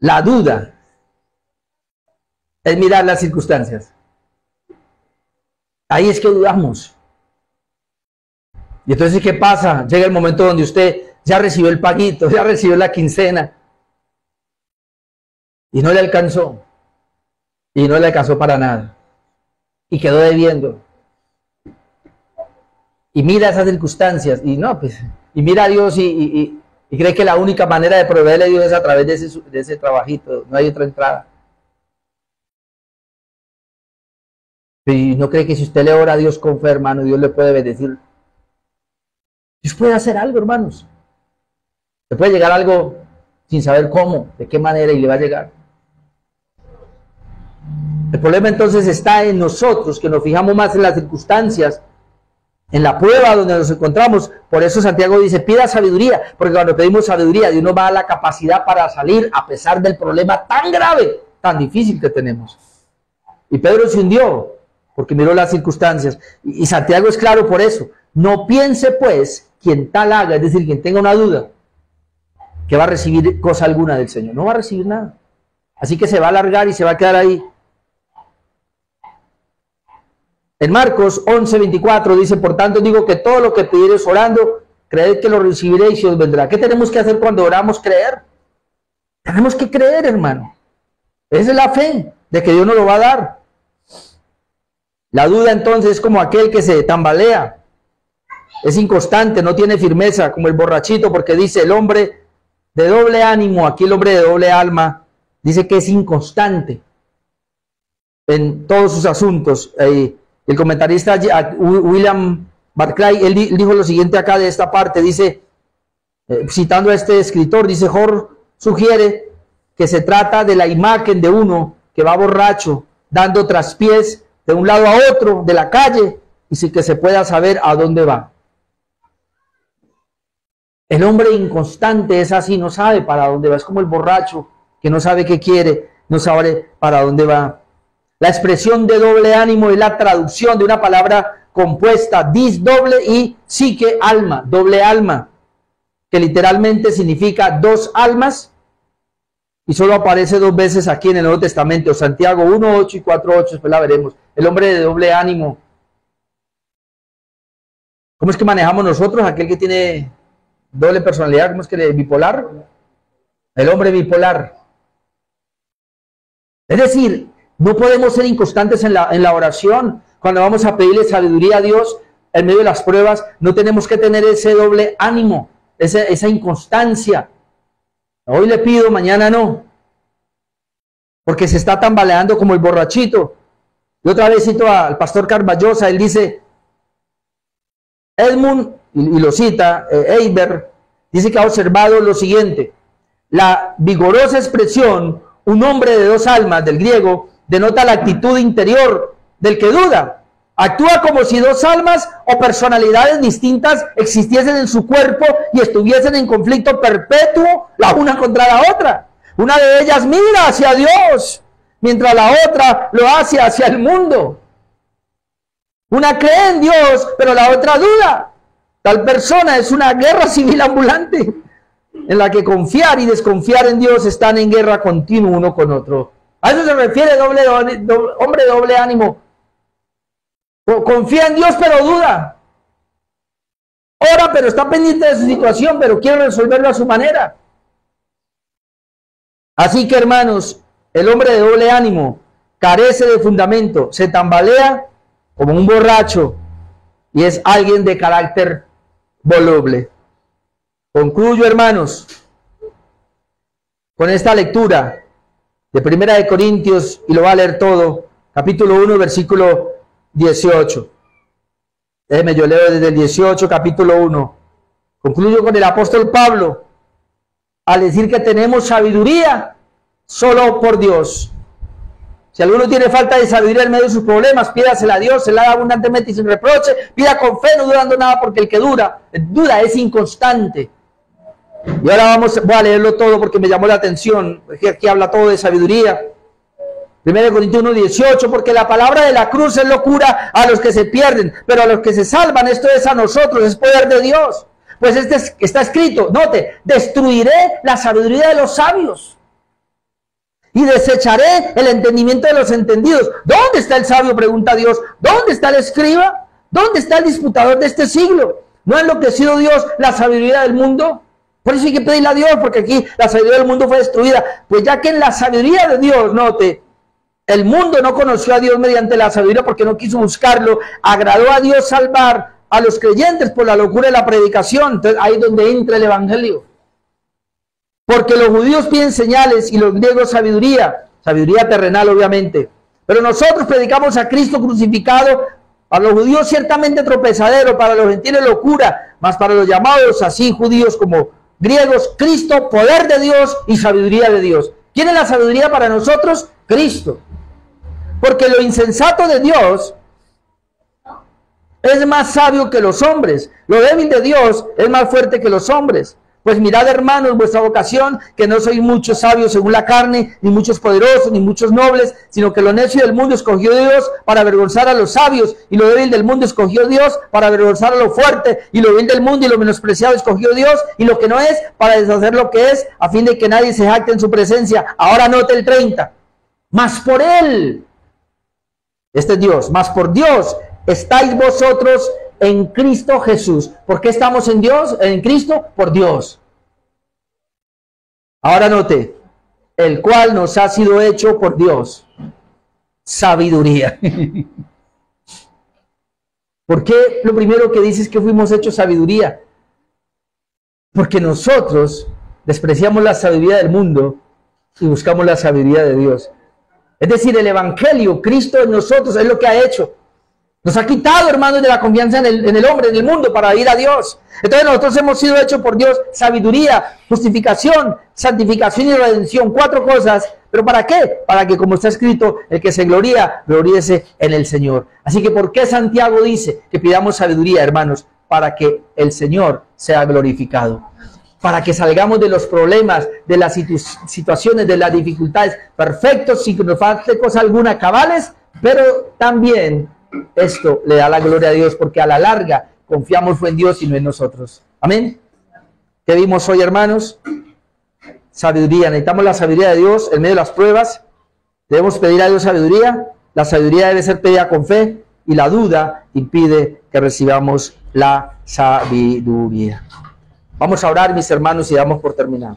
la duda es mirar las circunstancias. Ahí es que dudamos. Y entonces, ¿qué pasa? Llega el momento donde usted ya recibió el paguito, ya recibió la quincena, y no le alcanzó. Y no le alcanzó para nada. Y quedó debiendo. Y mira esas circunstancias, y no, pues, y mira a Dios y cree que la única manera de proveerle a Dios es a través de ese trabajito, no hay otra entrada. Y no cree que si usted le ora a Dios con fe, hermano, Dios le puede bendecir. Dios puede hacer algo, hermanos. Le puede llegar algo sin saber cómo, de qué manera y le va a llegar. El problema entonces está en nosotros, que nos fijamos más en las circunstancias, en la prueba donde nos encontramos. Por eso Santiago dice, pida sabiduría, porque cuando pedimos sabiduría, Dios nos va a dar la capacidad para salir a pesar del problema tan grave, tan difícil que tenemos. Y Pedro se hundió, porque miró las circunstancias. Y Santiago es claro por eso. No piense pues quien tal haga, es decir, quien tenga una duda, que va a recibir cosa alguna del Señor. No va a recibir nada. Así que se va a alargar y se va a quedar ahí. En Marcos 11:24 dice, por tanto digo que todo lo que pidiereis orando, creed que lo recibiréis y os vendrá. ¿Qué tenemos que hacer cuando oramos? Creer. Tenemos que creer, hermano. Esa es la fe de que Dios nos lo va a dar. La duda entonces es como aquel que se tambalea. Es inconstante, no tiene firmeza, como el borrachito, porque dice el hombre de doble ánimo, aquí el hombre de doble alma, dice que es inconstante en todos sus asuntos. El comentarista William Barclay, él dijo lo siguiente acá de esta parte, dice, citando a este escritor, dice, Jorge sugiere que se trata de la imagen de uno que va borracho, dando traspiés de un lado a otro de la calle, y sin que se pueda saber a dónde va. El hombre inconstante es así, no sabe para dónde va, es como el borracho que no sabe qué quiere, no sabe para dónde va. La expresión de doble ánimo es la traducción de una palabra compuesta, dis doble y psique alma, doble alma, que literalmente significa dos almas, y solo aparece dos veces aquí en el Nuevo Testamento, Santiago 1:8 y 4:8, después la veremos. El hombre de doble ánimo. ¿Cómo es que manejamos nosotros aquel que tiene doble personalidad? ¿Cómo es que bipolar? El hombre bipolar. Es decir, no podemos ser inconstantes en la oración. Cuando vamos a pedirle sabiduría a Dios en medio de las pruebas, no tenemos que tener ese doble ánimo, esa inconstancia. Hoy le pido, mañana no. Porque se está tambaleando como el borrachito. Y otra vez cito al pastor Carballosa, él dice, Edmund, y lo cita, Eiber, dice que ha observado lo siguiente: la vigorosa expresión, un hombre de dos almas, del griego, denota la actitud interior del que duda. Actúa como si dos almas o personalidades distintas existiesen en su cuerpo y estuviesen en conflicto perpetuo la una contra la otra. Una de ellas mira hacia Dios, mientras la otra lo hace hacia el mundo. Una cree en Dios, pero la otra duda. Tal persona es una guerra civil ambulante, en la que confiar y desconfiar en Dios están en guerra continua uno con otro. A eso se refiere hombre de doble ánimo. Confía en Dios, pero duda. Ora, pero está pendiente de su situación, pero quiere resolverlo a su manera. Así que, hermanos, el hombre de doble ánimo carece de fundamento, se tambalea como un borracho y es alguien de carácter voluble. Concluyo, hermanos, con esta lectura de Primera de Corintios, y lo va a leer todo, capítulo 1, versículo 18. Déjeme, yo leo desde el 18, capítulo 1. Concluyo con el apóstol Pablo, al decir que tenemos sabiduría solo por Dios. Si alguno tiene falta de sabiduría en medio de sus problemas, pídasela a Dios, se la da abundantemente y sin reproche. Pida con fe, no dudando nada, porque el que duda es inconstante. Y ahora voy a leerlo todo porque me llamó la atención. Aquí habla todo de sabiduría. 1 Corintios 1:18, porque la palabra de la cruz es locura a los que se pierden, pero a los que se salvan, esto es a nosotros, es poder de Dios. Pues está escrito, note, destruiré la sabiduría de los sabios y desecharé el entendimiento de los entendidos. ¿Dónde está el sabio?, pregunta Dios. ¿Dónde está el escriba? ¿Dónde está el disputador de este siglo? ¿No ha enloquecido Dios la sabiduría del mundo? Por eso hay que pedirle a Dios, porque aquí la sabiduría del mundo fue destruida. Pues ya que en la sabiduría de Dios, note, el mundo no conoció a Dios mediante la sabiduría porque no quiso buscarlo, agradó a Dios salvar a los creyentes por la locura de la predicación. Entonces ahí es donde entra el evangelio. Porque los judíos piden señales y los griegos sabiduría terrenal obviamente. Pero nosotros predicamos a Cristo crucificado, para los judíos ciertamente tropezadero, para los gentiles locura, mas para los llamados así judíos como griegos, Cristo, poder de Dios y sabiduría de Dios. ¿Quién es la sabiduría para nosotros? Cristo. Porque lo insensato de Dios es más sabio que los hombres. Lo débil de Dios es más fuerte que los hombres. Pues mirad, hermanos, vuestra vocación, que no sois muchos sabios según la carne, ni muchos poderosos, ni muchos nobles, sino que lo necio del mundo escogió Dios para avergonzar a los sabios, y lo débil del mundo escogió Dios para avergonzar a lo fuerte, y lo vil del mundo y lo menospreciado escogió Dios, y lo que no es para deshacer lo que es, a fin de que nadie se jacte en su presencia. Ahora note el 30. Mas por Él, este es Dios, mas por Dios estáis vosotros en Cristo Jesús. ¿Por qué estamos en Dios, en Cristo? Por Dios. Ahora note, el cual nos ha sido hecho por Dios sabiduría. ¿Por qué lo primero que dice es que fuimos hechos sabiduría? Porque nosotros despreciamos la sabiduría del mundo y buscamos la sabiduría de Dios. Es decir, el Evangelio, Cristo en nosotros, es lo que ha hecho. Nos ha quitado, hermanos, de la confianza en el hombre, en el mundo, para ir a Dios. Entonces nosotros hemos sido hechos por Dios sabiduría, justificación, santificación y redención. 4 cosas. ¿Pero para qué? Para que, como está escrito, el que se gloría, gloríese en el Señor. Así que, ¿por qué Santiago dice que pidamos sabiduría, hermanos? Para que el Señor sea glorificado. Para que salgamos de los problemas, de las situaciones, de las dificultades, perfectos, sin que nos falte cosa alguna, cabales, pero también esto le da la gloria a Dios, porque a la larga confiamos fue en Dios y no en nosotros. Amén. ¿Qué vimos hoy, hermanos? Sabiduría. Necesitamos la sabiduría de Dios en medio de las pruebas. Debemos pedir a Dios sabiduría. La sabiduría debe ser pedida con fe, y la duda impide que recibamos la sabiduría. Vamos a orar, mis hermanos, y damos por terminado.